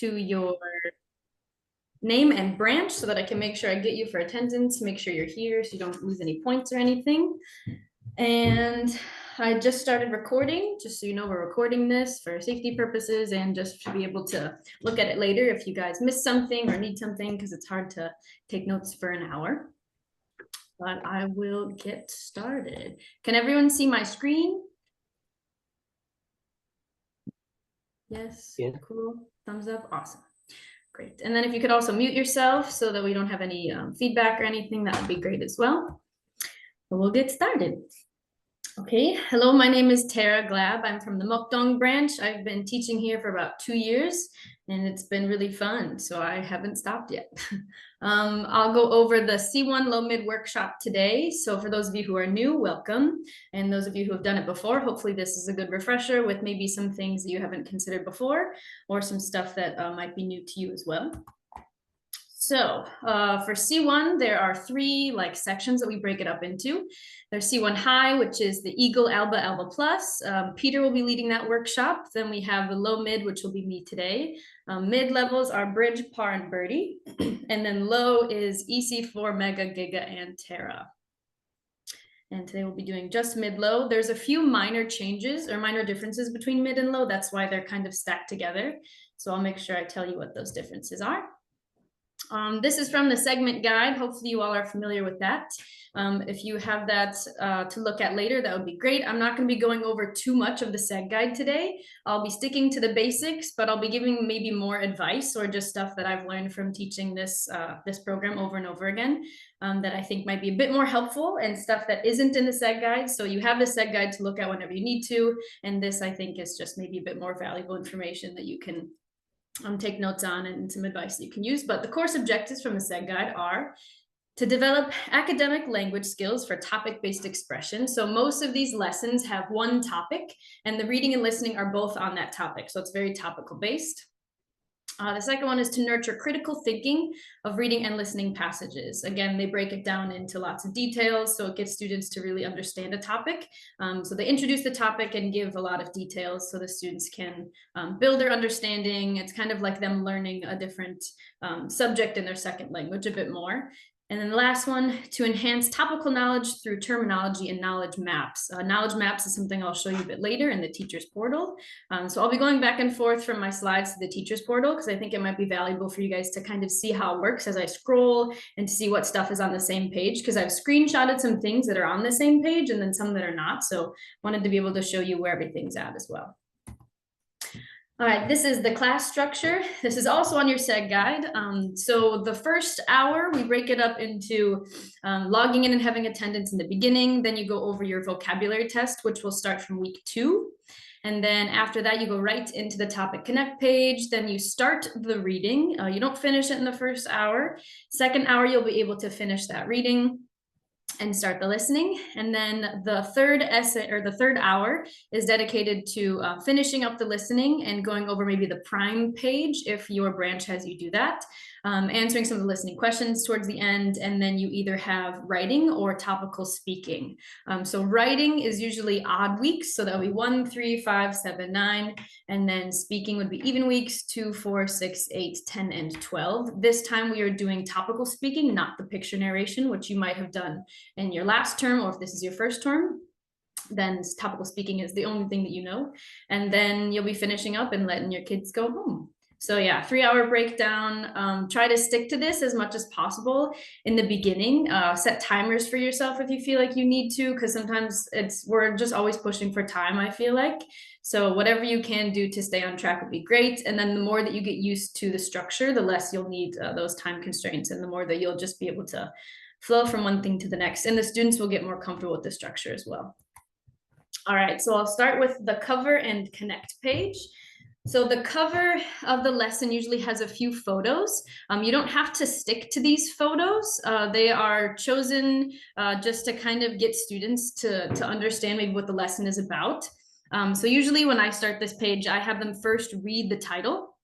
to your name and branch so that I can make sure I get you for attendance, make sure you're here so you don't lose any points or anything. And I just started recording, just so you know, we're recording this for safety purposes and just to be able to look at it later if you guys miss something or need something, because it's hard to take notes for an hour. But I will get started. Can everyone see my screen? Yes, Yeah. cool, thumbs up, awesome. Great, and then if you could also mute yourself so that we don't have any feedback or anything, that would be great as well. But we'll get started. Okay, hello, my name is Terra Glab. I'm from the Mokdong branch. I've been teaching here for about 2 years and it's been really fun, so I haven't stopped yet. I'll go over the C1 Low Mid workshop today. So for those of you who are new, welcome. And those of you who have done it before, hopefully this is a good refresher with maybe some things that you haven't considered before or some stuff that might be new to you as well. So for C1, there are 3 sections that we break it up into. There's C1 High, which is the Eagle, Alba, Alba Plus. Peter will be leading that workshop. Then we have the Low Mid, which will be me today. Mid levels are Bridge, Par, and Birdie. And then low is EC4, Mega, Giga, and Terra. And today we'll be doing just mid-low. There's a few minor changes or minor differences between mid and low. That's why they're kind of stacked together. So I'll make sure I tell you what those differences are. This is from the segment guide. Hopefully you all are familiar with that. If you have that to look at later, that would be great. I'm not going to be going over too much of the seg guide today. I'll be sticking to the basics, but I'll be giving maybe more advice or just stuff that I've learned from teaching this program over and over again that I think might be a bit more helpful and stuff that isn't in the seg guide. So you have the seg guide to look at whenever you need to. And this, I think, is just maybe a bit more valuable information that you can take notes on and some advice that you can use. But the course objectives from the seg guide are to develop academic language skills for topic-based expression. So most of these lessons have one topic, and the reading and listening are both on that topic. So it's very topical based. The second one is to nurture critical thinking of reading and listening passages. Again, they break it down into lots of details, so it gets students to really understand a topic. So they introduce the topic and give a lot of details so the students can build their understanding. It's kind of like them learning a different subject in their second language a bit more. And then the last one, to enhance topical knowledge through terminology and knowledge maps. Knowledge maps is something I'll show you a bit later in the teacher's portal. So I'll be going back and forth from my slides to the teacher's portal because I think it might be valuable for you guys to kind of see how it works as I scroll and to see what stuff is on the same page, because I've screenshotted some things that are on the same page and then some that are not. So wanted to be able to show you where everything's at as well. All right, this is the class structure. This is also on your seg guide. So the first hour, we break it up into logging in and having attendance in the beginning. Then you go over your vocabulary test, which will start from week 2. And then after that, you go right into the topic connect page. Then you start the reading. You don't finish it in the first hour. Second hour, you'll be able to finish that reading and start the listening. And then the third essay or the third hour is dedicated to finishing up the listening and going over maybe the prime page if your branch has you do that, answering some of the listening questions towards the end. And then you either have writing or topical speaking. So writing is usually odd weeks. So that'll be 1, 3, 5, 7, 9. And then speaking would be even weeks, 2, 4, 6, 8, 10, and 12. This time we are doing topical speaking, not the picture narration, which you might have done in your last term, or if this is your first term, then topical speaking is the only thing that you know. And then you'll be finishing up and letting your kids go home. So yeah, 3-hour breakdown. Try to stick to this as much as possible in the beginning. Set timers for yourself if you feel like you need to, because sometimes we're just always pushing for time, I feel like. So whatever you can do to stay on track would be great. And then the more that you get used to the structure, the less you'll need those time constraints, and the more that you'll just be able to flow from one thing to the next, and the students will get more comfortable with the structure as well. All right, so I'll start with the cover and connect page. So the cover of the lesson usually has a few photos. You don't have to stick to these photos. They are chosen just to kind of get students to understand maybe what the lesson is about. So usually when I start this page, I have them first read the title.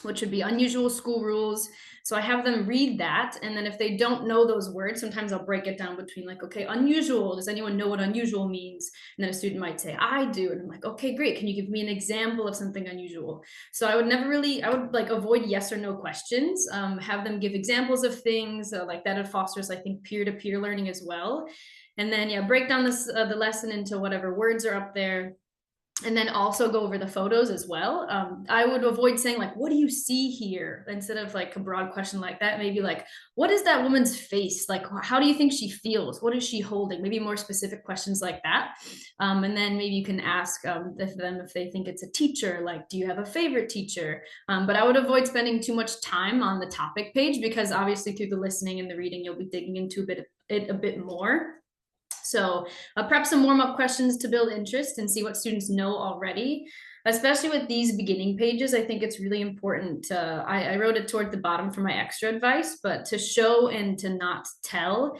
which would be unusual school rules. So I have them read that. And then if they don't know those words, sometimes I'll break it down between like, okay, unusual. Does anyone know what unusual means? And then a student might say, I do. And I'm like, okay, great. Can you give me an example of something unusual? So I would like avoid yes or no questions, have them give examples of things like that. It fosters, I think, peer-to-peer learning as well. And then, yeah, break down this, the lesson into whatever words are up there. And then also go over the photos as well. I would avoid saying like, what do you see here? Instead of like a broad question like that, maybe like, what is that woman's face? Like, how do you think she feels? What is she holding? Maybe more specific questions like that. And then maybe you can ask if they think it's a teacher, like, do you have a favorite teacher? But I would avoid spending too much time on the topic page, because obviously through the listening and the reading, you'll be digging into it a bit more. So prep some warm-up questions to build interest and see what students know already. Especially with these beginning pages, I think it's really important. I wrote it toward the bottom for my extra advice, but to show and to not tell.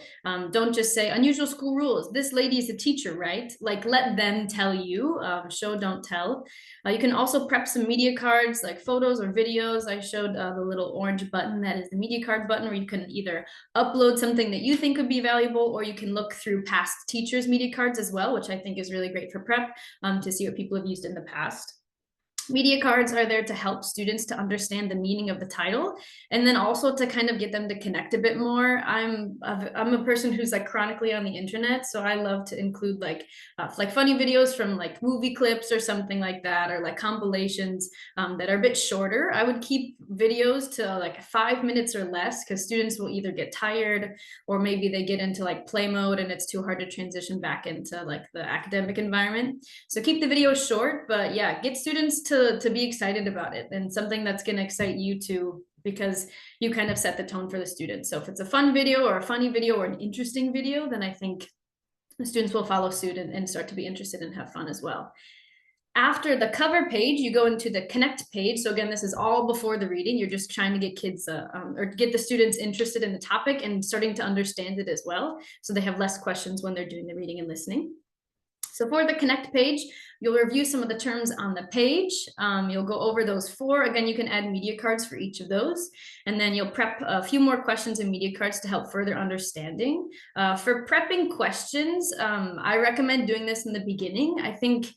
Don't just say unusual school rules. This lady is a teacher, right? Like, let them tell you. Show, don't tell. You can also prep some media cards like photos or videos. I showed the little orange button that is the media card button, where you can either upload something that you think would be valuable, or you can look through past teachers' media cards as well, which I think is really great for prep, to see what people have used in the past. Media cards are there to help students to understand the meaning of the title, and then also to kind of get them to connect a bit more. I'm a person who's like chronically on the internet, so I love to include like funny videos from like movie clips or something like that, or like compilations that are a bit shorter. I would keep videos to like 5 minutes or less, because students will either get tired, or maybe they get into like play mode and it's too hard to transition back into like the academic environment. So keep the video short, but yeah, get students to be excited about it, and something that's going to excite you too, because you kind of set the tone for the students. So if it's a fun video or a funny video or an interesting video, then I think the students will follow suit and start to be interested and have fun as well. After the cover page, you go into the connect page. So again, this is all before the reading. You're just trying to get kids or get the students interested in the topic and starting to understand it as well, so they have less questions when they're doing the reading and listening. So for the connect page, you'll review some of the terms on the page. You'll go over those 4. Again, you can add media cards for each of those. And then you'll prep a few more questions and media cards to help further understanding. For prepping questions, I recommend doing this in the beginning. I think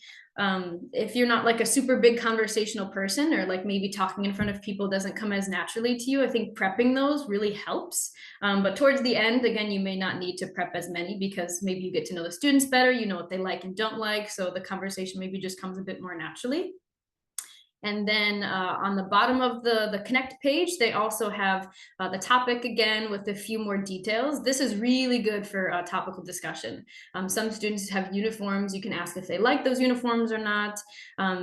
if you're not like a super big conversational person, or like maybe talking in front of people doesn't come as naturally to you, I think prepping those really helps. But towards the end, again, you may not need to prep as many, because maybe you get to know the students better, you know what they like and don't like, so the conversation maybe just comes a bit more naturally. And then on the bottom of the connect page, they also have the topic again with a few more details. This is really good for topical discussion. Some students have uniforms. You can ask if they like those uniforms or not.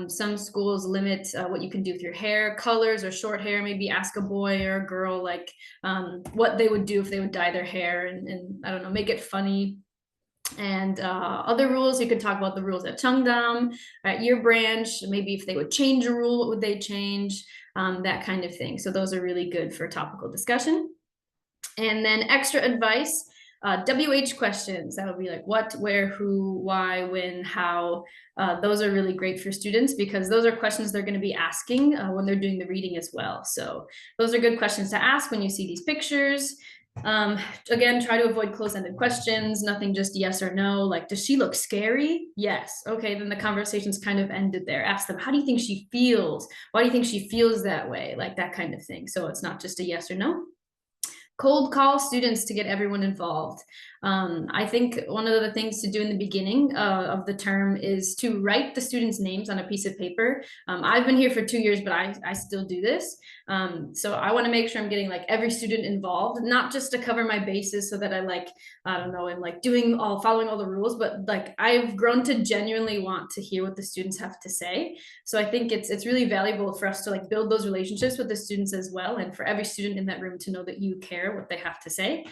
Some schools limit what you can do with your hair, colors or short hair. Maybe ask a boy or a girl like what they would do if they would dye their hair, and I don't know, make it funny. And other rules, you could talk about the rules at Cheongdam, at your branch, maybe if they would change a rule, what would they change, that kind of thing. So those are really good for topical discussion. And then extra advice, WH questions, that would be like what, where, who, why, when, how. Those are really great for students, because those are questions they're going to be asking when they're doing the reading as well. So those are good questions to ask when you see these pictures. Again, try to avoid closed-ended questions, nothing just yes or no, like, does she look scary? Yes. Okay, then the conversation's kind of ended there. Ask them, how do you think she feels? Why do you think she feels that way? Like that kind of thing. So it's not just a yes or no. Cold call students to get everyone involved. I think one of the things to do in the beginning of the term is to write the students' names on a piece of paper. I've been here for 2 years, but I still do this. So I want to make sure I'm getting like every student involved, not just to cover my bases so that I like, I don't know, I'm like following all the rules, but like I've grown to genuinely want to hear what the students have to say. So I think it's really valuable for us to like build those relationships with the students as well, and for every student in that room to know that you care what they have to say.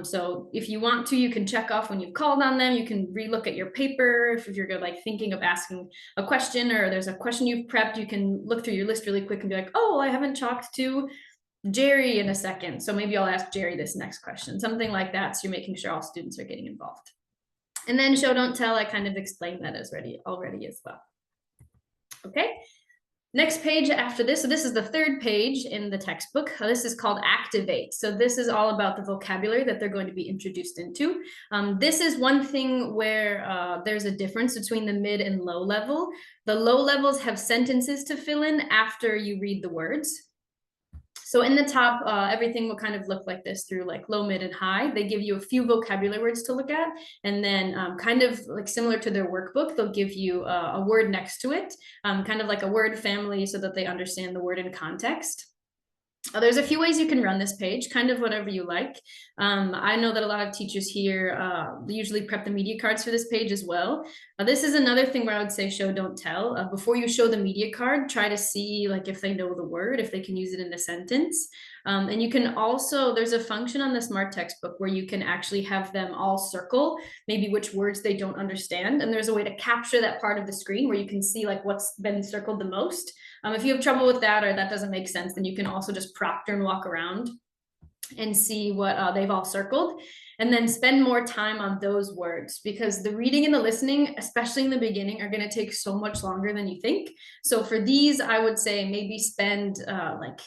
So if you want to, you can check off when you've called on them. You can relook at your paper. If you're like thinking of asking a question, or there's a question you've prepped, you can look through your list really quick and be like, oh, I haven't talked to Jerry in a second, so maybe I'll ask Jerry this next question, something like that. So you're making sure all students are getting involved. And then show, don't tell, I kind of explained that already as well. Okay. Next page after this, so this is the third page in the textbook. This is called Activate. So this is all about the vocabulary that they're going to be introduced into. This is one thing where there's a difference between the mid and low level. The low levels have sentences to fill in after you read the words. So in the top, everything will kind of look like this through like low, mid, and high. They give you a few vocabulary words to look at. And then kind of like similar to their workbook, they'll give you a word next to it, kind of like a word family so that they understand the word in context. There's a few ways you can run this page, kind of whatever you like. I know that a lot of teachers here usually prep the media cards for this page as well. This is another thing where I would say show, don't tell. Before you show the media card, try to see like if they know the word, if they can use it in a sentence. And you can also, there's a function on the Smart Textbook where you can actually have them all circle maybe which words they don't understand. And there's a way to capture that part of the screen where you can see like what's been circled the most. If you have trouble with that or that doesn't make sense, then you can also just proctor and walk around and see what they've all circled, and then spend more time on those words, because the reading and the listening, especially in the beginning, are going to take so much longer than you think. So for these, I would say maybe spend like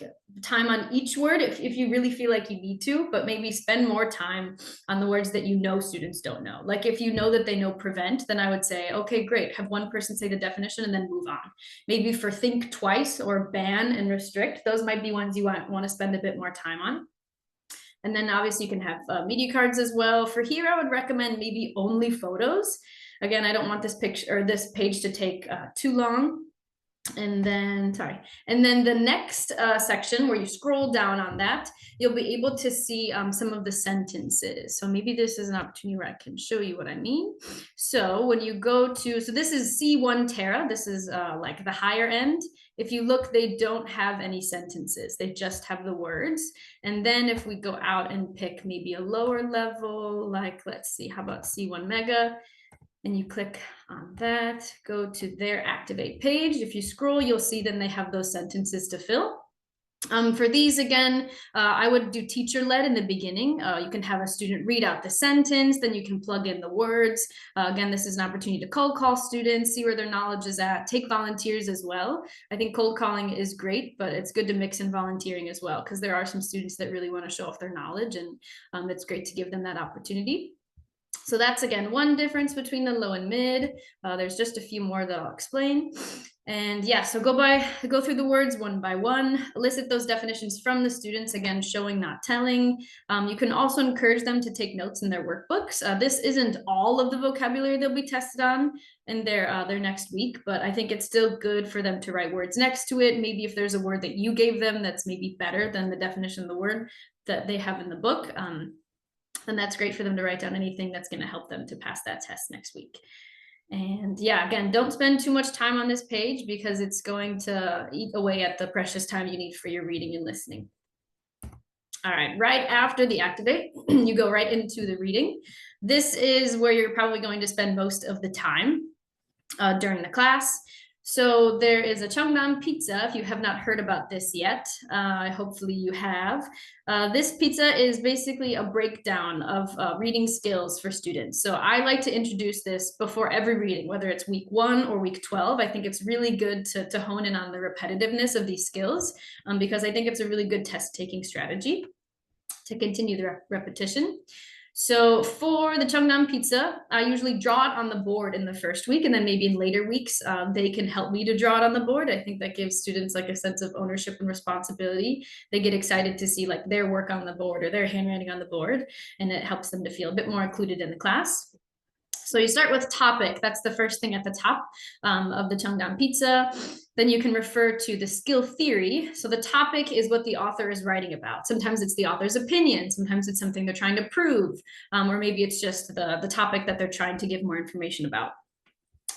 time on each word if you really feel like you need to, but maybe spend more time on the words that you know students don't know. Like if you know that they know prevent, then I would say, okay, great, have one person say the definition and then move on. Maybe for think twice or ban and restrict, those might be ones you want to spend a bit more time on. And then obviously you can have media cards as well. For here, I would recommend maybe only photos. Again, I don't want this picture or this page to take too long. And then, and then the next section where you scroll down on that, you'll be able to see some of the sentences. So maybe this is an opportunity where I can show you what I mean. So when you go to, so this is C1 Terra, this is like the higher end. If you look, they don't have any sentences. They just have the words. And then if we go out and pick maybe a lower level, like let's see, how about C1 Mega? And you click on that, go to their Activate page. If you scroll, you'll see then they have those sentences to fill. For these, again, I would do teacher-led in the beginning. You can have a student read out the sentence, then you can plug in the words. Again, this is an opportunity to cold call students, see where their knowledge is at, take volunteers as well. I think cold calling is great, but it's good to mix in volunteering as well, because there are some students that really want to show off their knowledge, and it's great to give them that opportunity. So that's, again, one difference between the low and mid. There's just a few more that I'll explain. And yeah, so go through the words one by one, elicit those definitions from the students, again, showing, not telling. You can also encourage them to take notes in their workbooks. This isn't all of the vocabulary they'll be tested on in their next week, but I think it's still good for them to write words next to it. Maybe if there's a word that you gave them that's maybe better than the definition of the word that they have in the book, then that's great for them to write down anything that's going to help them to pass that test next week. And yeah, again, don't spend too much time on this page because it's going to eat away at the precious time you need for your reading and listening. All right, right after the Activate, you go right into the reading. This is where you're probably going to spend most of the time during the class. So there is a Cheongdam pizza, if you have not heard about this yet, hopefully you have. This pizza is basically a breakdown of reading skills for students. So I like to introduce this before every reading, whether it's week 1 or week 12. I think it's really good to hone in on the repetitiveness of these skills because I think it's a really good test-taking strategy to continue the repetition. So for the Cheongdam pizza, I usually draw it on the board in the first week, and then maybe in later weeks, they can help me to draw it on the board. I think that gives students like a sense of ownership and responsibility. They get excited to see like their work on the board or their handwriting on the board, and it helps them to feel a bit more included in the class. So you start with topic. That's the first thing at the top of the Cheongdam pizza. Then you can refer to the skill theory. So the topic is what the author is writing about. Sometimes it's the author's opinion. Sometimes it's something they're trying to prove, or maybe it's just the topic that they're trying to give more information about.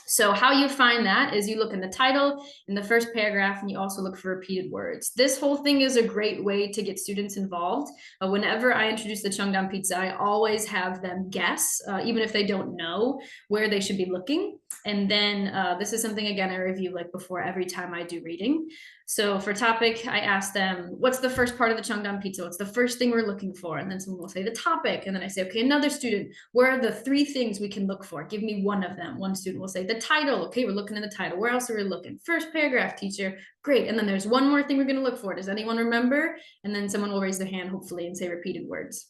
So how you find that is you look in the title, in the first paragraph, and you also look for repeated words. This whole thing is a great way to get students involved. Whenever I introduce the Cheongdam pizza, I always have them guess, even if they don't know where they should be looking. And then this is something, again, I review like before every time I do reading. So for topic, I asked them, what's the first part of the Cheongdam pizza? What's the first thing we're looking for? And then someone will say the topic. And then I say, okay, another student, where are the 3 things we can look for? Give me one of them. One student will say the title. Okay, we're looking in the title. Where else are we looking? First paragraph, teacher. Great. And then there's one more thing we're going to look for. Does anyone remember? And then someone will raise their hand, hopefully, and say repeated words.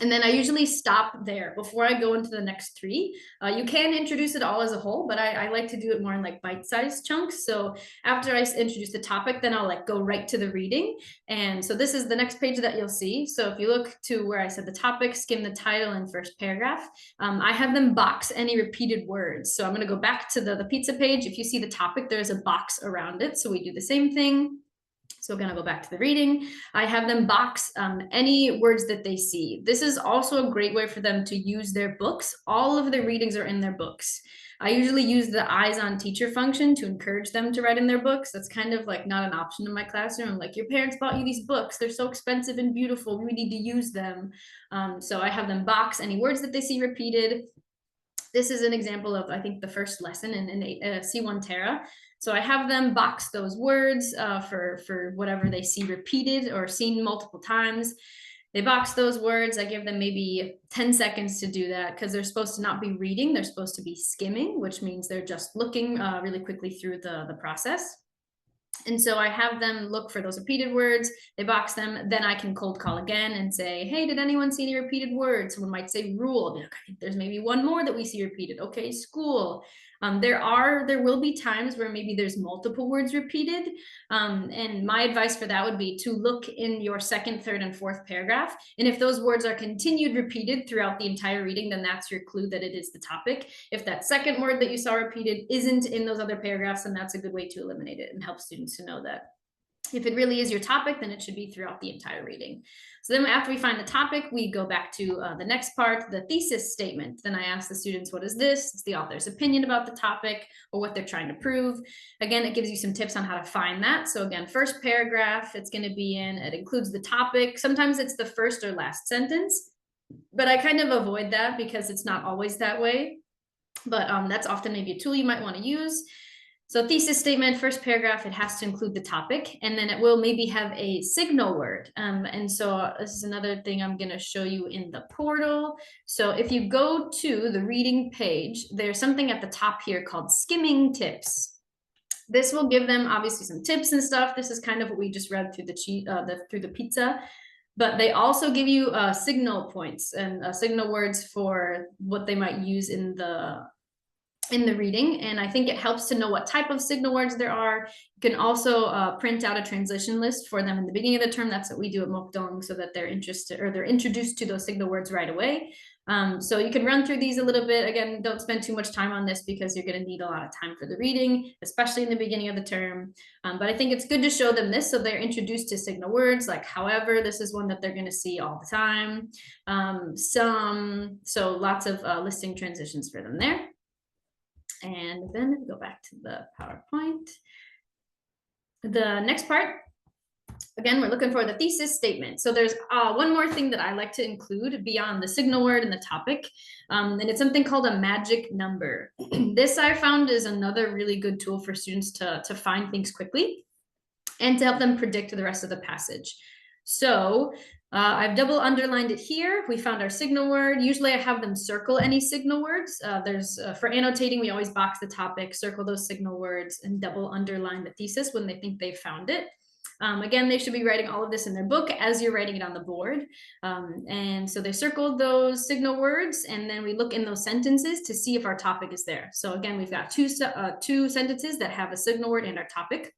And then I usually stop there before I go into the next 3. You can introduce it all as a whole, but I like to do it more in like bite-sized chunks. So after I introduce the topic, then I'll like go right to the reading. And so this is the next page that you'll see. So if you look to where I said the topic, skim the title and first paragraph, I have them box any repeated words. So I'm going to go back to the pizza page. If you see the topic, there's a box around it. So we do the same thing. So we're going to go back to the reading. I have them box any words that they see. This is also a great way for them to use their books. All of their readings are in their books. I usually use the eyes on teacher function to encourage them to write in their books. That's kind of like not an option in my classroom. I'm like, your parents bought you these books. They're so expensive and beautiful. We need to use them. So I have them box any words that they see repeated. This is an example of, I think, the first lesson in C1 Terra. So I have them box those words for whatever they see repeated or seen multiple times. They box those words. I give them maybe 10 seconds to do that because they're supposed to not be reading. They're supposed to be skimming, which means they're just looking really quickly through the process. And so I have them look for those repeated words. They box them. Then I can cold call again and say, hey, did anyone see any repeated words? Someone might say rule. Like, there's maybe one more that we see repeated. Okay, school. There will be times where maybe there's multiple words repeated. And my advice for that would be to look in your second, third, and fourth paragraph. And if those words are continued repeated throughout the entire reading, then that's your clue that it is the topic. If that second word that you saw repeated isn't in those other paragraphs, then that's a good way to eliminate it and help students to know that if it really is your topic, then it should be throughout the entire reading. So then after we find the topic, we go back to the next part, the thesis statement. Then I ask the students, what is this? It's the author's opinion about the topic or what they're trying to prove. Again, it gives you some tips on how to find that. So again, first paragraph, it's going to be it includes the topic. Sometimes it's the first or last sentence, but I kind of avoid that because it's not always that way. But that's often maybe a tool you might want to use. So thesis statement, first paragraph, it has to include the topic, and then it will maybe have a signal word. And so this is another thing I'm going to show you in the portal. So if you go to the reading page, there's something at the top here called skimming tips. This will give them obviously some tips and stuff. This is kind of what we just read through the pizza. But they also give you signal points and signal words for what they might use in the reading. And I think it helps to know what type of signal words there are. You can also print out a transition list for them in the beginning of the term. That's what we do at Mokdong, so that they're interested or they're introduced to those signal words right away. So you can run through these a little bit. Again, don't spend too much time on this because you're going to need a lot of time for the reading, especially in the beginning of the term. But I think it's good to show them this so they're introduced to signal words like however. This is one that they're going to see all the time. So lots of listing transitions for them there. And then go back to the PowerPoint. The next part, again, we're looking for the thesis statement. So there's one more thing that I like to include beyond the signal word and the topic, and it's something called a magic number. This I found is another really good tool for students to find things quickly and to help them predict the rest of the passage. So I've double underlined it here. We found our signal word. Usually I have them circle any signal words. For annotating, we always box the topic, circle those signal words, and double underline the thesis when they think they've found it. Again, they should be writing all of this in their book as you're writing it on the board. And so they circled those signal words, and then we look in those sentences to see if our topic is there. So again, we've got two sentences that have a signal word and our topic.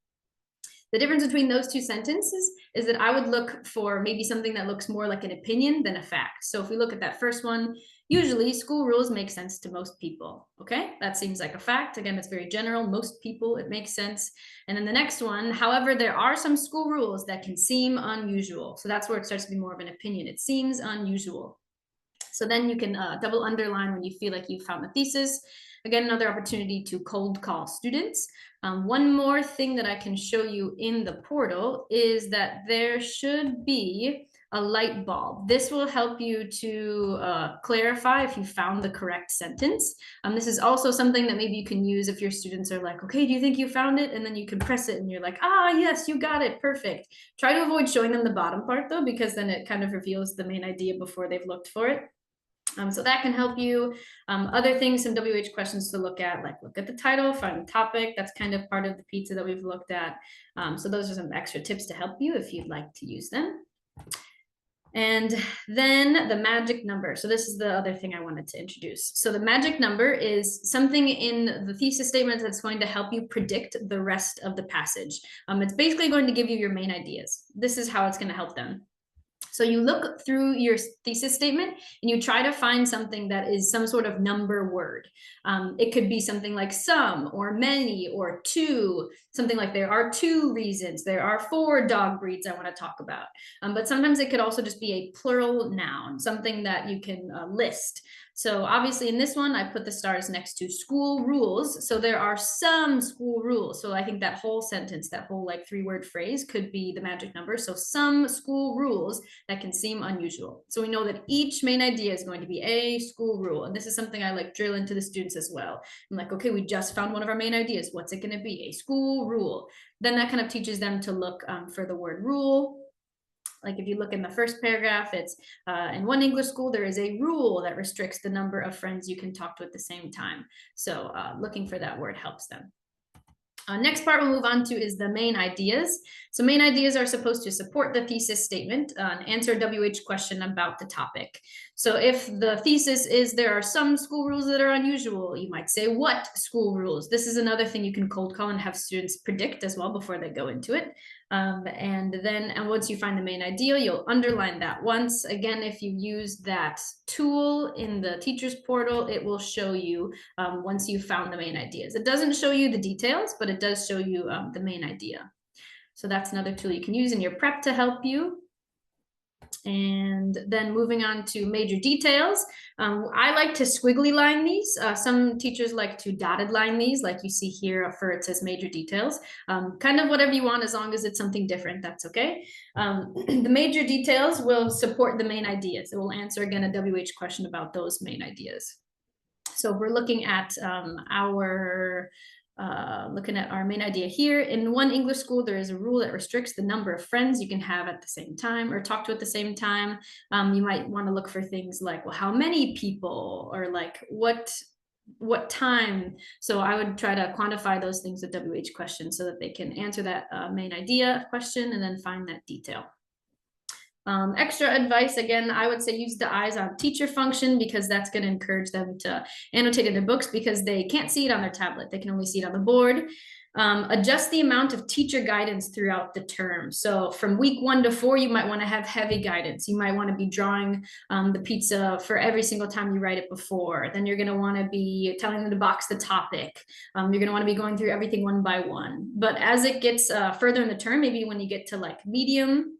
The difference between those two sentences is that I would look for maybe something that looks more like an opinion than a fact. So if we look at that first one, usually school rules make sense to most people. Okay, that seems like a fact. Again, it's very general. Most people, it makes sense. And then the next one, however, there are some school rules that can seem unusual. So that's where it starts to be more of an opinion. It seems unusual. So then you can double underline when you feel like you've found the thesis. Again, another opportunity to cold call students. One more thing that I can show you in the portal is that there should be a light bulb. This will help you to clarify if you found the correct sentence. This is also something that maybe you can use if your students are like, okay, do you think you found it? And then you can press it and you're like, ah, yes, you got it, perfect. Try to avoid showing them the bottom part though, because then it kind of reveals the main idea before they've looked for it. So that can help you. Other things, some WH questions to look at, like look at the title, find the topic. That's kind of part of the pizza that we've looked at. So those are some extra tips to help you if you'd like to use them. And then the magic number. So this is the other thing I wanted to introduce. So the magic number is something in the thesis statement that's going to help you predict the rest of the passage. It's basically going to give you your main ideas. This is how it's going to help them. So you look through your thesis statement and you try to find something that is some sort of number word. It could be something like some or many or two, something like there are 2 reasons, there are 4 dog breeds I want to talk about. But sometimes it could also just be a plural noun, something that you can list. So obviously in this one, I put the stars next to school rules. So there are some school rules. So I think that whole sentence, that whole like 3-word phrase could be the magic number. So some school rules that can seem unusual. So we know that each main idea is going to be a school rule. And this is something I like drill into the students as well. I'm like, okay, we just found one of our main ideas. What's it going to be? A school rule. Then that kind of teaches them to look for the word rule. Like if you look in the first paragraph, it's in one English school, there is a rule that restricts the number of friends you can talk to at the same time. So looking for that word helps them. Next part we'll move on to is the main ideas. So main ideas are supposed to support the thesis statement and answer a WH question about the topic. So if the thesis is there are some school rules that are unusual, you might say what school rules? This is another thing you can cold call and have students predict as well before they go into it. And once you find the main idea, you'll underline that once. Again, if you use that tool in the teacher's portal, it will show you once you've found the main ideas. It doesn't show you the details, but it does show you the main idea. So that's another tool you can use in your prep to help you. And then moving on to major details. I like to squiggly line these. Some teachers like to dotted line these, like you see here for it says major details. Kind of whatever you want, as long as it's something different, that's okay. The major details will support the main ideas. It will answer again a WH question about those main ideas. So we're looking at looking at our main idea here. In one English school, there is a rule that restricts the number of friends you can have at the same time or talk to at the same time. You might want to look for things like, well, how many people, or like what time. So I would try to quantify those things with WH questions so that they can answer that main idea question and then find that detail. Extra advice, again, I would say use the eyes on teacher function, because that's going to encourage them to annotate in their books because they can't see it on their tablet. They can only see it on the board. Adjust the amount of teacher guidance throughout the term. So from week 1 to 4, you might want to have heavy guidance. You might want to be drawing the pizza for every single time you write it before. Then you're going to want to be telling them to box the topic. You're going to want to be going through everything one by one. But as it gets further in the term, maybe when you get to like medium,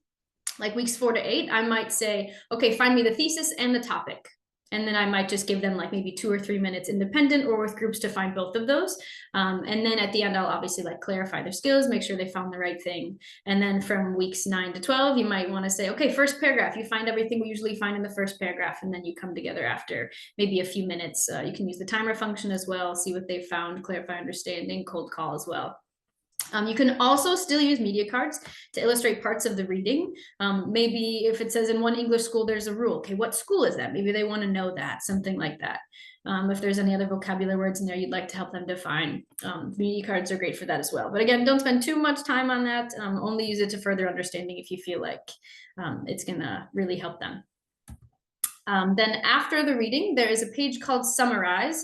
like weeks 4 to 8, I might say, okay, find me the thesis and the topic. And then I might just give them like maybe 2 or 3 minutes independent or with groups to find both of those. And then at the end, I'll obviously like clarify their skills, make sure they found the right thing. And then from weeks 9 to 12, you might want to say, okay, first paragraph, you find everything we usually find in the first paragraph. And then you come together after maybe a few minutes. You can use the timer function as well, see what they found, clarify understanding, cold call as well. You can also still use media cards to illustrate parts of the reading. Maybe if it says in one English school, there's a rule. Okay, what school is that? Maybe they want to know that, something like that. If there's any other vocabulary words in there you'd like to help them define, media cards are great for that as well. But again, don't spend too much time on that. Only use it to further understanding if you feel like it's going to really help them. Then after the reading, there is a page called Summarize.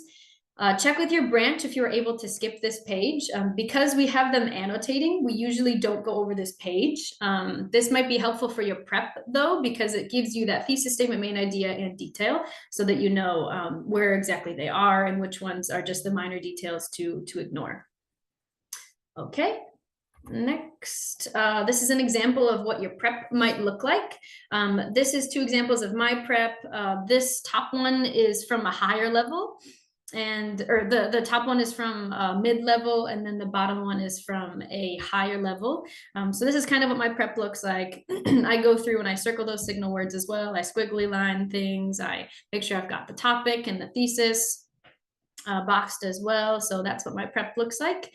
Check with your branch if you're able to skip this page. Because we have them annotating, we usually don't go over this page. This might be helpful for your prep though, because it gives you that thesis statement, main idea, and detail so that you know where exactly they are and which ones are just the minor details to ignore. Okay. Next, this is an example of what your prep might look like. This is 2 examples of my prep. This top one is from a higher level. or the top one is from mid-level, and then the bottom one is from a higher level. So this is kind of what my prep looks like. I go through and I circle those signal words as well. I squiggly line things. I make sure I've got the topic and the thesis boxed as well. So that's what my prep looks like.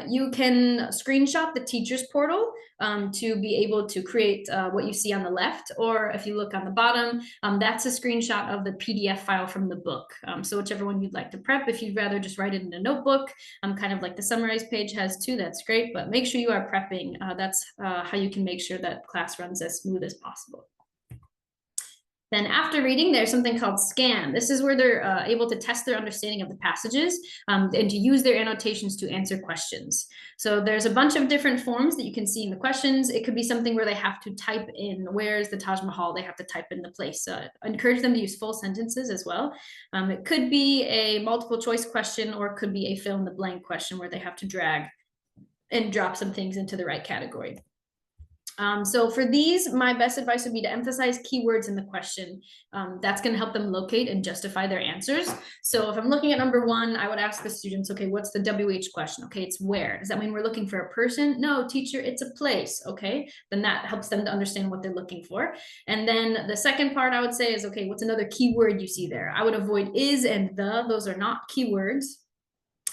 You can screenshot the teacher's portal to be able to create what you see on the left, or if you look on the bottom, that's a screenshot of the PDF file from the book. So whichever one you'd like to prep. If you'd rather just write it in a notebook, kind of like the summarized page has too, that's great, but make sure you are prepping. That's how you can make sure that class runs as smooth as possible. Then after reading, there's something called scan. This is where they're able to test their understanding of the passages and to use their annotations to answer questions. So there's a bunch of different forms that you can see in the questions. It could be something where they have to type in, where's the Taj Mahal? They have to type in the place. I encourage them to use full sentences as well. It could be a multiple choice question, or it could be a fill in the blank question where they have to drag and drop some things into the right category. So for these, my best advice would be to emphasize keywords in the question. That's going to help them locate and justify their answers. So if I'm looking at number 1, I would ask the students, okay, what's the WH question? Okay, it's where. Does that mean we're looking for a person? No, teacher, it's a place. Okay, then that helps them to understand what they're looking for. And then the second part I would say is, okay, what's another keyword you see there? I would avoid is and the. Those are not keywords.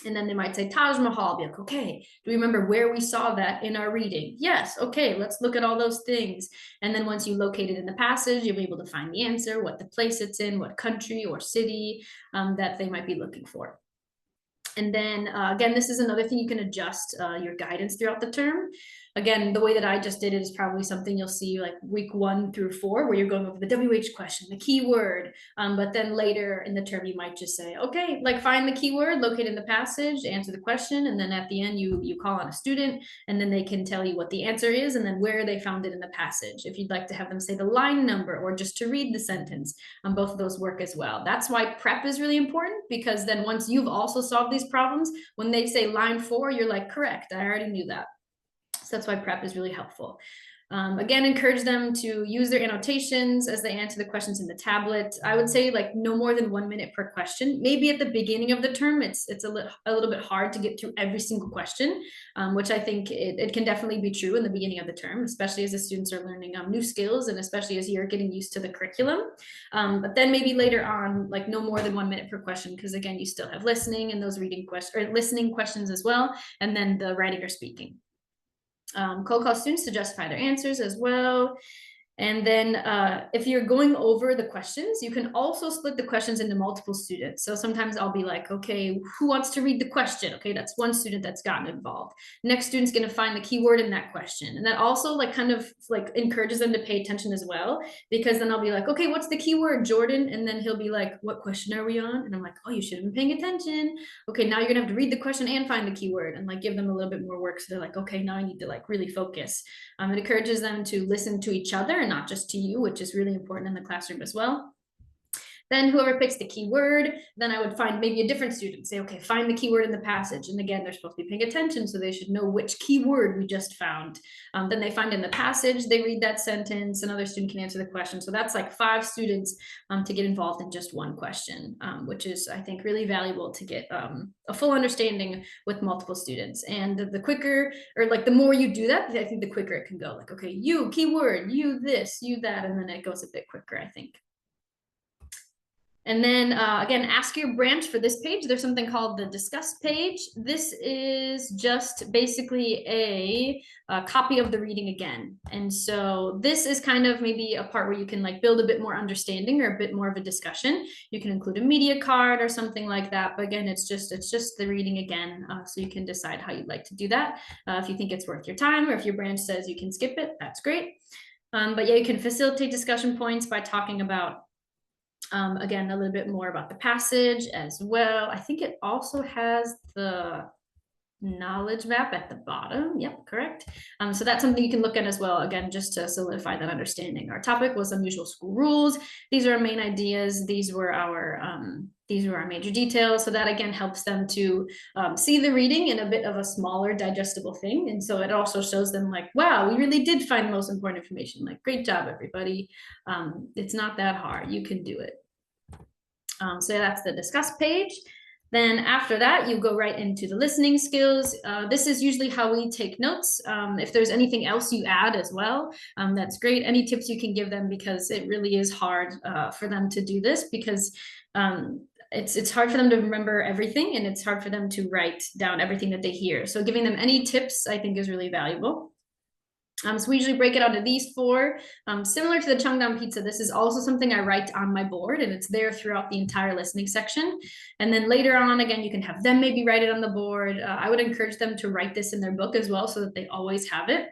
And then they might say Taj Mahal. Be like, okay, do we remember where we saw that in our reading? Yes. Okay, let's look at all those things. And then once you locate it in the passage, you'll be able to find the answer, what the place it's in, what country or city that they might be looking for. And then again, this is another thing you can adjust your guidance throughout the term. Again, the way that I just did it is probably something you'll see like week 1 through 4, where you're going over the WH question, the keyword. But then later in the term, you might just say, okay, like find the keyword, locate in the passage, answer the question. And then at the end, you call on a student, and then they can tell you what the answer is and then where they found it in the passage. If you'd like to have them say the line number or just to read the sentence, both of those work as well. That's why prep is really important, because then once you've also solved these problems, when they say line 4, you're like, correct, I already knew that. So that's why prep is really helpful. Again, encourage them to use their annotations as they answer the questions in the tablet. I would say like no more than 1 minute per question. Maybe at the beginning of the term, it's a little bit hard to get through every single question, which I think it can definitely be true in the beginning of the term, especially as the students are learning new skills, and especially as you're getting used to the curriculum. But then maybe later on, like no more than 1 minute per question, because again, you still have listening and those reading questions or listening questions as well, and then the writing or speaking. Cold call students to justify their answers as well. And then if you're going over the questions, you can also split the questions into multiple students. So sometimes I'll be like, okay, who wants to read the question? Okay, that's one student that's gotten involved. Next student's going to find the keyword in that question. And that also like kind of like encourages them to pay attention as well, because then I'll be like, okay, what's the keyword, Jordan? And then he'll be like, what question are we on? And I'm like, oh, you should have been paying attention. Okay, now you're gonna have to read the question and find the keyword, and like give them a little bit more work. So they're like, okay, now I need to like really focus. It encourages them to listen to each other and not just to you, which is really important in the classroom as well. Then whoever picks the keyword, then I would find maybe a different student, say, okay, find the keyword in the passage. And again, they're supposed to be paying attention, so they should know which keyword we just found. Then they find in the passage, they read that sentence, another student can answer the question. So that's like 5 students to get involved in just one question, which is, I think, really valuable to get a full understanding with multiple students. And the quicker, or like the more you do that, I think the quicker it can go. Like, okay, you, keyword, you this, you that, and then it goes a bit quicker, I think. And then again, ask your branch for this page. There's something called the discuss page. This is just basically a copy of the reading again. And so this is kind of maybe a part where you can like build a bit more understanding or a bit more of a discussion. You can include a media card or something like that. But again, it's just the reading again. So you can decide how you'd like to do that. If you think it's worth your time, or if your branch says you can skip it, that's great. But yeah, you can facilitate discussion points by talking about again, a little bit more about the passage as well. I think it also has the knowledge map at the bottom. Yep, correct. So that's something you can look at as well, again, just to solidify that understanding. Our topic was unusual school rules. These are our main ideas. These were our major details. So that again helps them to see the reading in a bit of a smaller digestible thing. And so it also shows them like, wow, we really did find the most important information. Like, great job, everybody. It's not that hard. You can do it. So that's the discuss page. Then after that, you go right into the listening skills. This is usually how we take notes. If there's anything else you add as well, that's great. Any tips you can give them, because it really is hard for them to do this, because it's hard for them to remember everything, and it's hard for them to write down everything that they hear. So giving them any tips, I think, is really valuable. So we usually break it out into these four. Similar to the Cheongdam pizza, this is also something I write on my board, and it's there throughout the entire listening section. And then later on, again, you can have them maybe write it on the board. I would encourage them to write this in their book as well, so that they always have it.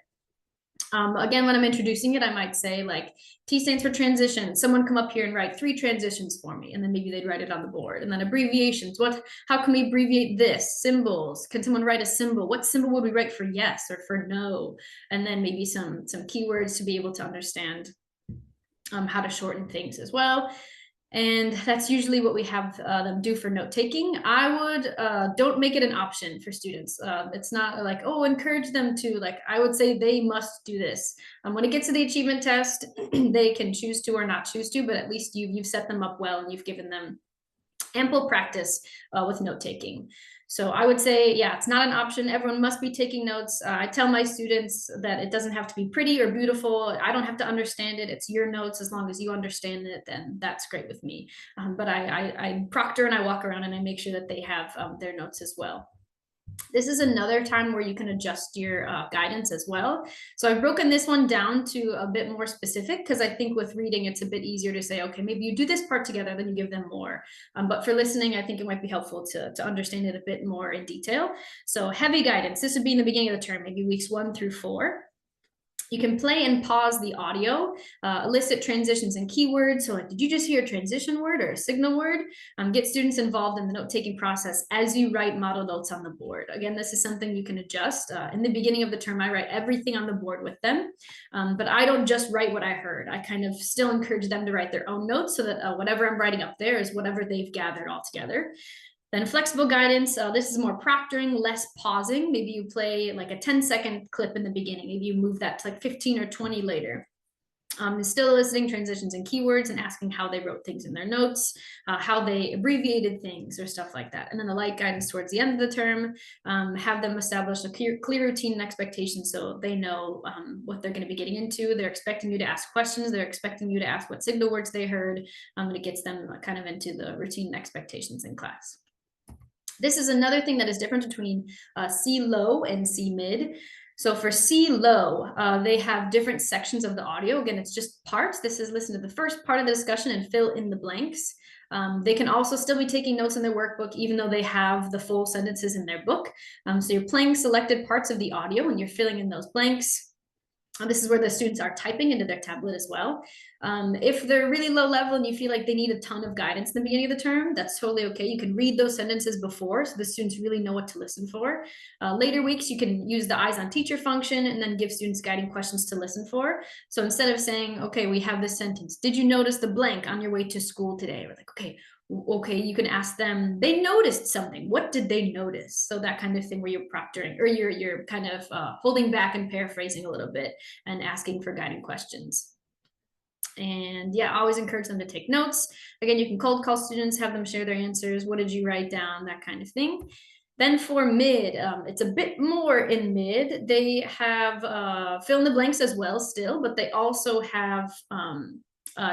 Again, when I'm introducing it, I might say like T stands for transition. Someone come up here and write 3 transitions for me. And then maybe they'd write it on the board. And then abbreviations. How can we abbreviate this? Symbols. Can someone write a symbol? What symbol would we write for yes or for no? And then maybe some keywords to be able to understand how to shorten things as well. And that's usually what we have them do for note taking. I would don't make it an option for students. It's not like, oh, encourage them to, like, I would say they must do this. When it gets to the achievement test, they can choose to or not choose to, but at least you've set them up well, and you've given them ample practice with note taking. So I would say, yeah, it's not an option. Everyone must be taking notes. I tell my students that it doesn't have to be pretty or beautiful. I don't have to understand it. It's your notes. As long as you understand it, then that's great with me. But I proctor and I walk around and I make sure that they have their notes as well. This is another time where you can adjust your guidance as well. So I've broken this one down to a bit more specific, because I think with reading, it's a bit easier to say, okay, maybe you do this part together, then you give them more. But for listening, I think it might be helpful to understand it a bit more in detail. So heavy guidance, this would be in the beginning of the term, maybe weeks 1 through 4. You can play and pause the audio, elicit transitions and keywords. So like, did you just hear a transition word or a signal word? Get students involved in the note-taking process as you write model notes on the board. Again, this is something you can adjust. In the beginning of the term, I write everything on the board with them, but I don't just write what I heard. I kind of still encourage them to write their own notes, so that whatever I'm writing up there is whatever they've gathered all together. Then flexible guidance, this is more proctoring, less pausing. Maybe you play like a 10-second clip in the beginning. Maybe you move that to like 15 or 20 later. Still eliciting transitions and keywords and asking how they wrote things in their notes, how they abbreviated things or stuff like that. And then the light guidance towards the end of the term, have them establish a clear routine and expectation, so they know what they're going to be getting into. They're expecting you to ask questions. They're expecting you to ask what signal words they heard, and it gets them kind of into the routine and expectations in class. This is another thing that is different between C low and C mid. So for C low, they have different sections of the audio. Again, it's just parts. This is listen to the first part of the discussion and fill in the blanks. They can also still be taking notes in their workbook, even though they have the full sentences in their book. So you're playing selected parts of the audio and you're filling in those blanks. This is where the students are typing into their tablet as well. If they're really low level and you feel like they need a ton of guidance in the beginning of the term, that's totally okay. You can read those sentences before, so the students really know what to listen for. Later weeks, you can use the eyes on teacher function and then give students guiding questions to listen for. So instead of saying, okay, we have this sentence, did you notice the blank on your way to school today? We're like, okay, you can ask them, they noticed something. What did they notice? So that kind of thing where you're proctoring, or you're kind of holding back and paraphrasing a little bit and asking for guiding questions. And yeah, always encourage them to take notes. Again, you can cold call students, have them share their answers. What did you write down? That kind of thing. Then for mid, it's a bit more in mid. They have fill in the blanks as well still, but they also have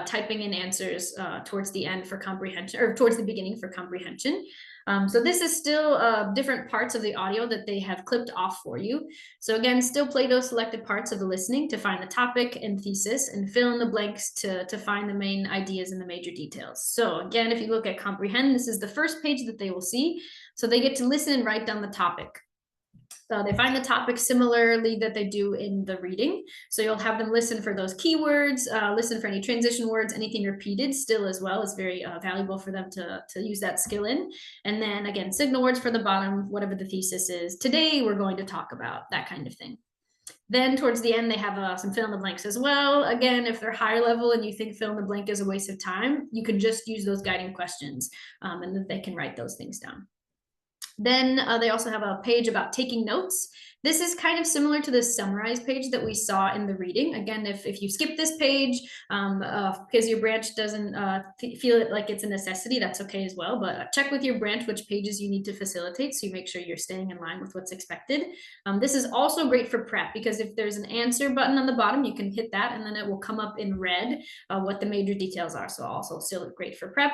typing in answers towards the end for comprehension, or towards the beginning for comprehension. So this is still different parts of the audio that they have clipped off for you. So again, still play those selected parts of the listening to find the topic and thesis, and fill in the blanks to find the main ideas and the major details. So again, if you look at comprehend, this is the first page that they will see. So they get to listen and write down the topic. They find the topic similarly that they do in the reading. So you'll have them listen for those keywords, listen for any transition words, anything repeated still as well is very valuable for them to use that skill in. And then again, signal words for the bottom, whatever the thesis is. Today we're going to talk about that kind of thing. Then towards the end, they have some fill in the blanks as well. Again, if they're higher level and you think fill in the blank is a waste of time, you can just use those guiding questions and then they can write those things down. Then they also have a page about taking notes. This is kind of similar to the summarize page that we saw in the reading. Again, if you skip this page because your branch doesn't feel it like it's a necessity, that's okay as well. But check with your branch which pages you need to facilitate so you make sure you're staying in line with what's expected. This is also great for prep because if there's an answer button on the bottom, you can hit that and then it will come up in red what the major details are. So also still great for prep.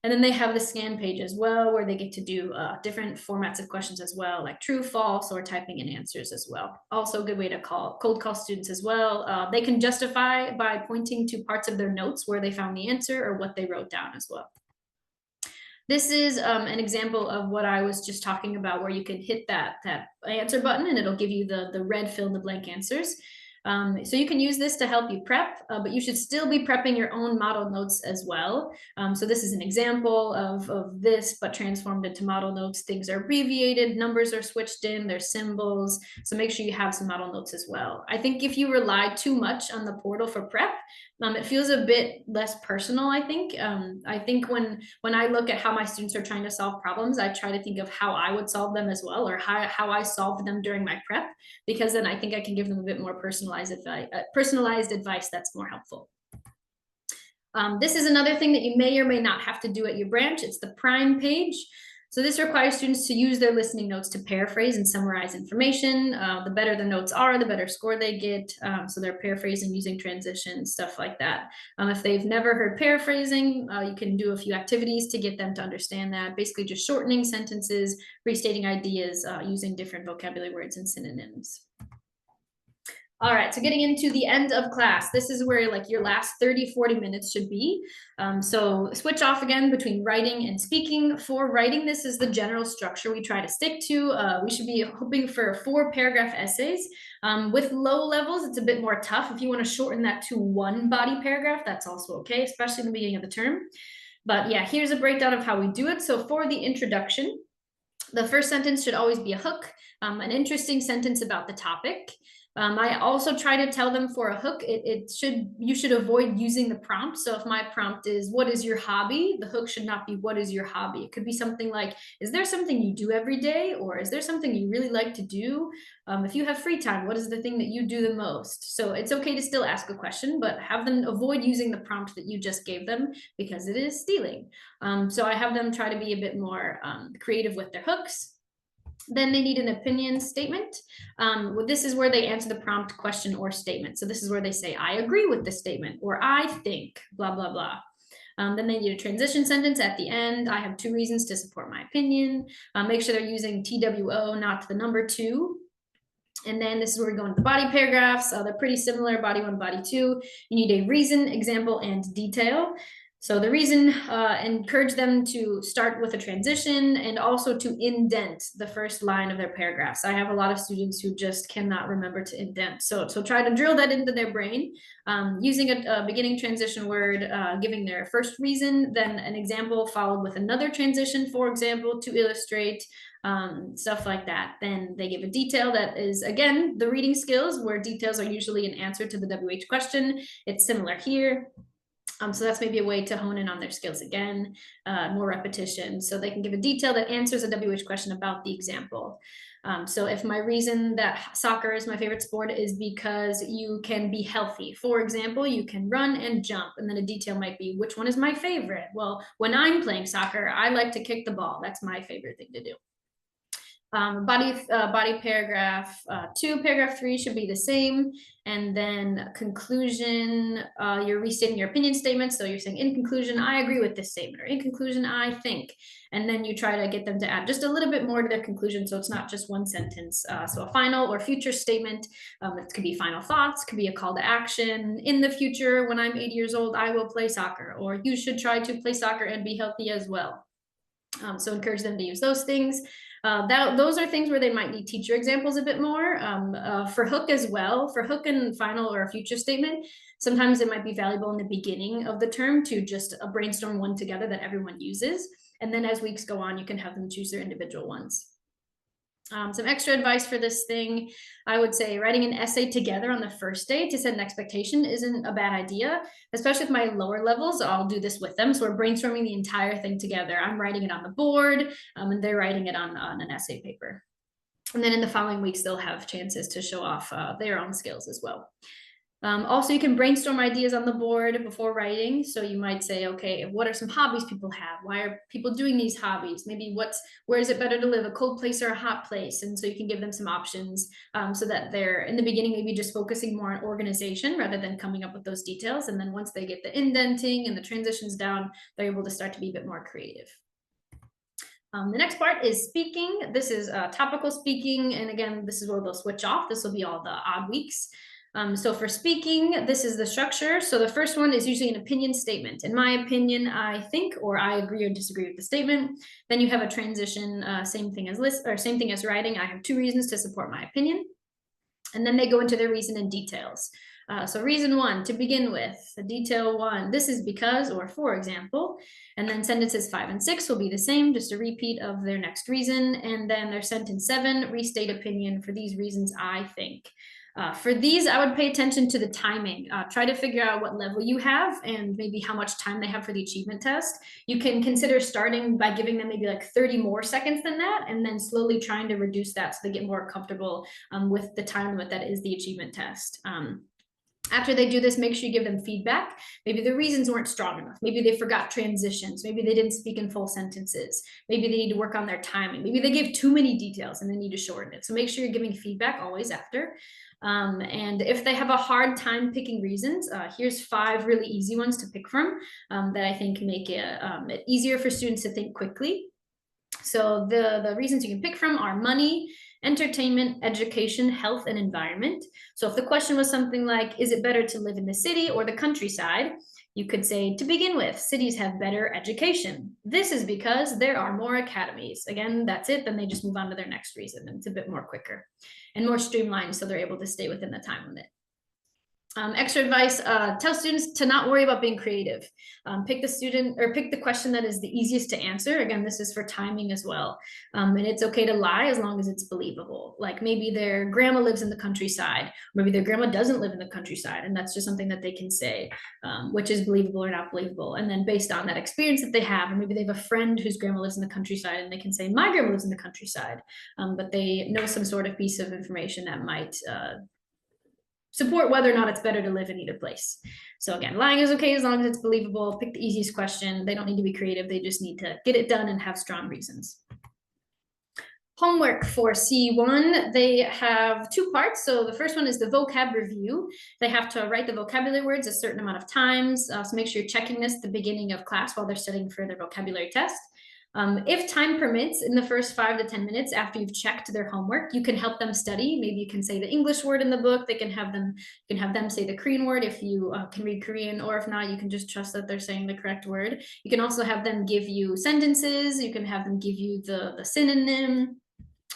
And then they have the scan page as well, where they get to do different formats of questions as well, like true, false, or typing in answers as well. Also a good way to cold call students as well. They can justify by pointing to parts of their notes where they found the answer or what they wrote down as well. This is an example of what I was just talking about, where you can hit that answer button and it'll give you the red fill in the blank answers. So you can use this to help you prep, but you should still be prepping your own model notes as well. So this is an example of this, but transformed into model notes. Things are abbreviated, numbers are switched in, there's symbols. So make sure you have some model notes as well. I think if you rely too much on the portal for prep, it feels a bit less personal, I think. I think when I look at how my students are trying to solve problems, I try to think of how I would solve them as well, or how I solved them during my prep, because then I think I can give them a bit more personalized advice that's more helpful. This is another thing that you may or may not have to do at your branch. It's the prime page. So this requires students to use their listening notes to paraphrase and summarize information. The better the notes are, the better score they get. So they're paraphrasing using transitions, stuff like that. If they've never heard paraphrasing, you can do a few activities to get them to understand that. Basically just shortening sentences, restating ideas, using different vocabulary words and synonyms. All right, so getting into the end of class, this is where like your last 30-40 minutes should be. So switch off again between writing and speaking. For writing, this is the general structure we try to stick to. We should be hoping for 4-paragraph essays. With low levels, it's a bit more tough. If you want to shorten that to 1 body paragraph, that's also okay, especially in the beginning of the term. But yeah, here's a breakdown of how we do it. So for the introduction, the first sentence should always be a hook, an interesting sentence about the topic. I also try to tell them for a hook, you should avoid using the prompt. So if my prompt is, what is your hobby? The hook should not be, what is your hobby? It could be something like, is there something you do every day? Or is there something you really like to do? If you have free time, what is the thing that you do the most? So it's okay to still ask a question, but have them avoid using the prompt that you just gave them because it is stealing. So I have them try to be a bit more creative with their hooks. Then they need an opinion statement. This is where they answer the prompt question or statement. So this is where they say, I agree with this statement, or I think, blah, blah, blah. Then they need a transition sentence at the end. I have 2 reasons to support my opinion. Make sure they're using TWO, not the number 2. And then this is where we go into the body paragraphs. They're pretty similar, body 1, body 2. You need a reason, example, and detail. So the reason, encourage them to start with a transition and also to indent the first line of their paragraphs. I have a lot of students who just cannot remember to indent. So try to drill that into their brain, using a beginning transition word, giving their first reason, then an example followed with another transition, for example, to illustrate, stuff like that. Then they give a detail that is, again, the reading skills, where details are usually an answer to the WH question. It's similar here. So that's maybe a way to hone in on their skills again, more repetition. So they can give a detail that answers a WH question about the example. So if my reason that soccer is my favorite sport is because you can be healthy, for example, you can run and jump, and then a detail might be, which one is my favorite? Well, when I'm playing soccer, I like to kick the ball. That's my favorite thing to do. Body paragraph 2, paragraph 3 should be the same. And then conclusion, you're restating your opinion statement. So you're saying, in conclusion, I agree with this statement, or in conclusion, I think. And then you try to get them to add just a little bit more to their conclusion. So it's not just one sentence. So a final or future statement, it could be final thoughts, could be a call to action. In the future, when I'm 80 years old, I will play soccer, or you should try to play soccer and be healthy as well. So encourage them to use those things. Those are things where they might need teacher examples a bit more. For hook as well, for hook and final or a future statement, sometimes it might be valuable in the beginning of the term to just brainstorm one together that everyone uses. And then as weeks go on, you can have them choose their individual ones. Some extra advice for this thing, I would say writing an essay together on the first day to set an expectation isn't a bad idea, especially with my lower levels. I'll do this with them. So we're brainstorming the entire thing together. I'm writing it on the board, and they're writing it on an essay paper. And then in the following weeks, they'll have chances to show off their own skills as well. Also, you can brainstorm ideas on the board before writing. So you might say, okay, what are some hobbies people have? Why are people doing these hobbies? Maybe where is it better to live, a cold place or a hot place? And so you can give them some options so that they're in the beginning, maybe just focusing more on organization rather than coming up with those details. And then once they get the indenting and the transitions down, they're able to start to be a bit more creative. The next part is speaking. This is topical speaking. And again, this is where they'll switch off. This will be all the odd weeks. So for speaking, this is the structure. So the first one is usually an opinion statement. In my opinion, I think, or I agree or disagree with the statement. Then you have a transition, same thing as writing. I have 2 reasons to support my opinion. And then they go into their reason and details. So reason 1, to begin with, detail 1, this is because, or for example, and then sentences 5 and 6 will be the same, just a repeat of their next reason. And then their sentence 7, restate opinion for these reasons, I think. For these, I would pay attention to the timing. Try to figure out what level you have and maybe how much time they have for the achievement test. You can consider starting by giving them maybe like 30 more seconds than that, and then slowly trying to reduce that so they get more comfortable with the time limit that is the achievement test. After they do this, make sure you give them feedback. Maybe the reasons weren't strong enough. Maybe they forgot transitions. Maybe they didn't speak in full sentences. Maybe they need to work on their timing. Maybe they gave too many details and they need to shorten it. So make sure you're giving feedback always after. And if they have a hard time picking reasons, here's 5 really easy ones to pick from that I think make it easier for students to think quickly. So the reasons you can pick from are money, entertainment, education, health, and environment. So if the question was something like, is it better to live in the city or the countryside? You could say, to begin with, cities have better education. This is because there are more academies. Again, that's it. Then they just move on to their next reason. And it's a bit more quicker and more streamlined, so they're able to stay within the time limit. Extra advice, tell students to not worry about being creative. Pick the question that is the easiest to answer. Again, this is for timing as well. And it's okay to lie as long as it's believable. Like maybe their grandma lives in the countryside, maybe their grandma doesn't live in the countryside, and that's just something that they can say, which is believable or not believable. And then based on that experience that they have, or maybe they have a friend whose grandma lives in the countryside, and they can say, my grandma lives in the countryside, but they know some sort of piece of information that might support whether or not it's better to live in either place. So again, lying is okay as long as it's believable. Pick the easiest question. They don't need to be creative. They just need to get it done and have strong reasons. Homework for C1, they have 2 parts. So the first one is the vocab review. They have to write the vocabulary words a certain amount of times. So make sure you're checking this at the beginning of class while they're studying for their vocabulary test. If time permits, in the first 5 to 10 minutes after you've checked their homework, you can help them study. Maybe you can say the English word in the book. They can have them say the Korean word if you can read Korean, or if not, you can just trust that they're saying the correct word. You can also have them give you sentences. You can have them give you the synonym.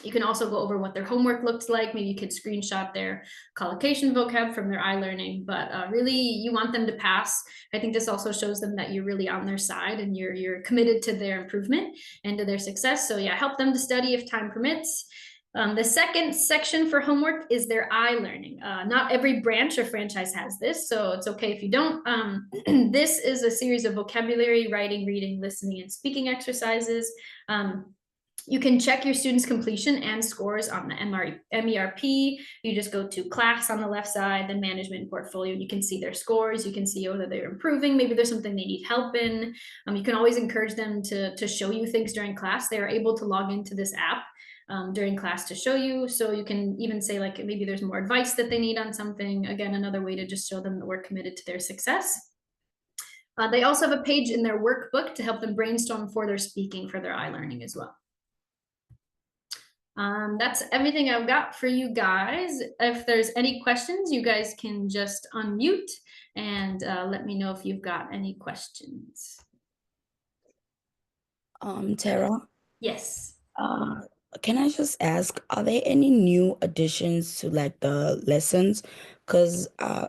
You can also go over what their homework looks like. Maybe you could screenshot their collocation vocab from their iLearning, but really you want them to pass. I think this also shows them that you're really on their side and you're committed to their improvement and to their success. So yeah, help them to study if time permits. The second section for homework is their iLearning. Not every branch or franchise has this, so it's okay if you don't. This is a series of vocabulary, writing, reading, listening, and speaking exercises. You can check your students' completion and scores on the MERP. You just go to class on the left side, then management and portfolio, and you can see their scores. You can see whether they're improving. Maybe there's something they need help in. You can always encourage them to show you things during class. They are able to log into this app during class to show you. So you can even say like maybe there's more advice that they need on something. Again, another way to just show them that we're committed to their success. They also have a page in their workbook to help them brainstorm for their speaking for their iLearning as well. That's everything I've got for you guys. If there's any questions, you guys can just unmute and let me know if you've got any questions. Terra, Yes. can I just ask, are there any new additions to like the lessons? Because I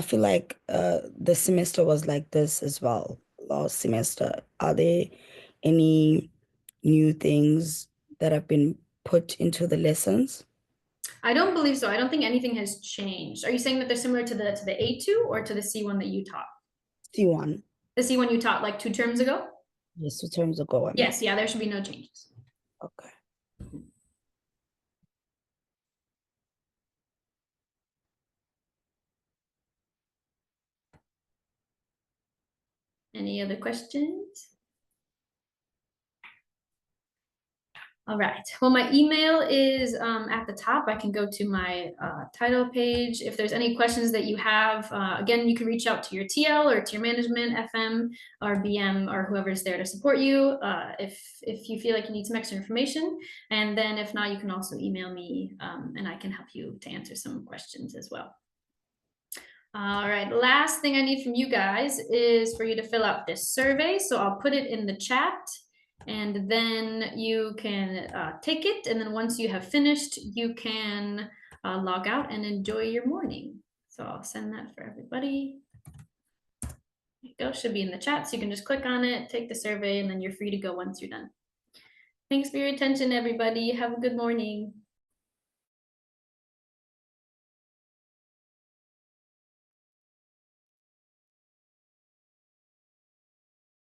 feel like the semester was like this as well, last semester. Are there any new things that have been put into the lessons? I don't believe so. I don't think anything has changed. Are you saying that they're similar to the A2 or to the C1 that you taught? C1. The C1 you taught like 2 terms ago? Yes, 2 terms ago, I mean. Yes, yeah, there should be no changes. Okay. Any other questions? All right. Well, my email is at the top. I can go to my title page. If there's any questions that you have, again, you can reach out to your TL or to your management, FM or BM or whoever's there to support you if you feel like you need some extra information. And then if not, you can also email me and I can help you to answer some questions as well. All right, last thing I need from you guys is for you to fill out this survey. So I'll put it in the chat and then you can take it. And then once you have finished, you can log out and enjoy your morning. So I'll send that for everybody. There you go, should be in the chat. So you can just click on it, take the survey, and then you're free to go once you're done. Thanks for your attention, everybody. Have a good morning.